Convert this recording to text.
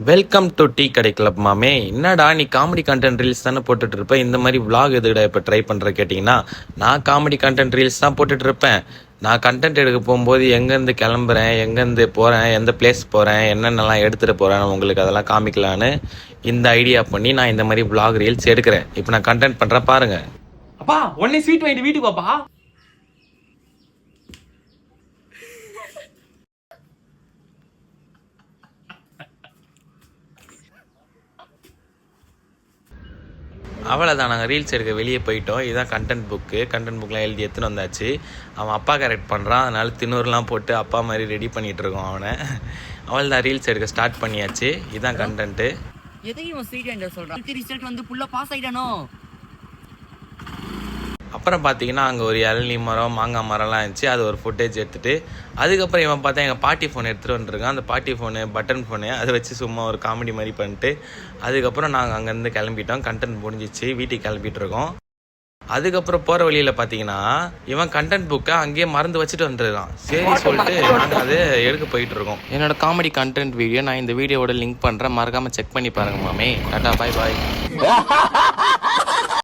Welcome to tea கடை club மாமே. என்னடா நீ காமெடி கண்டென்ட் ரீல்ஸ் தானே போட்டுட்டு இருப்ப, இந்த மாதிரி vlog எதுடா இப்போ ட்ரை பண்ணுற கேட்டிங்கன்னா, நான் காமெடி கண்டென்ட் ரீல்ஸ் தான் போட்டுட்டு இருப்பேன். நான் கண்டென்ட் எடுக்க போகும்போது எங்கேருந்து கிளம்புறேன், எங்கேருந்து போகிறேன், எந்த பிளேஸ் போகிறேன், என்னென்னலாம் எடுத்துகிட்டு போகிறேன் உங்களுக்கு அதெல்லாம் காமிக்கலான்னு இந்த ஐடியா பண்ணி நான் இந்த மாதிரி vlog ரீல்ஸ் எடுக்கிறேன். இப்போ நான் கண்டென்ட் பண்ணுறேன் பாருங்கள். அப்பா உடனே ஸ்வீட் வாங்கிட்டு வீட்டுக்கு வாப்பா. அவ்வளோதான், நாங்கள் ரீல்ஸ் எடுக்க வெளியே போயிட்டோம். இதுதான் கண்டென்ட் புக்கெலாம் எழுதி எடுத்துன்னு வந்தாச்சு. அவன் அப்பா கரெக்ட் பண்ணுறான், அதனால தின்னூர்லாம் போட்டு அப்பா மாதிரி ரெடி பண்ணிகிட்டு இருக்கோம் அவனை. அவள் ரீல்ஸ் எடுக்க ஸ்டார்ட் பண்ணியாச்சு. இதுதான் கண்டென்ட்டு. எதையும் ஸ்வீட் வாங்கிட்டு சொல்கிறான். ரிசல்ட் வந்து ஃபுல்லாக பாஸ் ஆகிடணும். அப்புறம் பார்த்தீங்கன்னா அங்கே ஒரு இளநீ மரம், மாங்காய் மரம்லாம் இருந்துச்சு. அது ஒரு ஃபுட்டேஜ் எடுத்துகிட்டு அதுக்கப்புறம் இவன் பார்த்தா எங்கள் பாட்டி ஃபோன் எடுத்துகிட்டு வந்துருக்கான். அந்த பாட்டி ஃபோனு பட்டன் ஃபோனு அதை வச்சு சும்மா ஒரு காமெடி மாதிரி பண்ணிட்டு அதுக்கப்புறம் நாங்கள் அங்கேருந்து கிளம்பிட்டோம். கண்டென்ட் முடிஞ்சிச்சு, வீட்டுக்கு கிளம்பிட்டு இருக்கோம். அதுக்கப்புறம் போகிற வழியில் பார்த்தீங்கன்னா இவன் கண்டென்ட் புக்கை அங்கேயே மறந்து வச்சுட்டு வந்துருக்கான். சரி சொல்லிட்டு நாங்கள் அதை எடுக்க போயிட்டு இருக்கோம். என்னோட காமெடி கண்டென்ட் வீடியோ நான் இந்த வீடியோவோட லிங்க் பண்ணுறேன், மறக்காமல் செக் பண்ணி பாருங்க மாமே. டாடா, பாய் பாய்.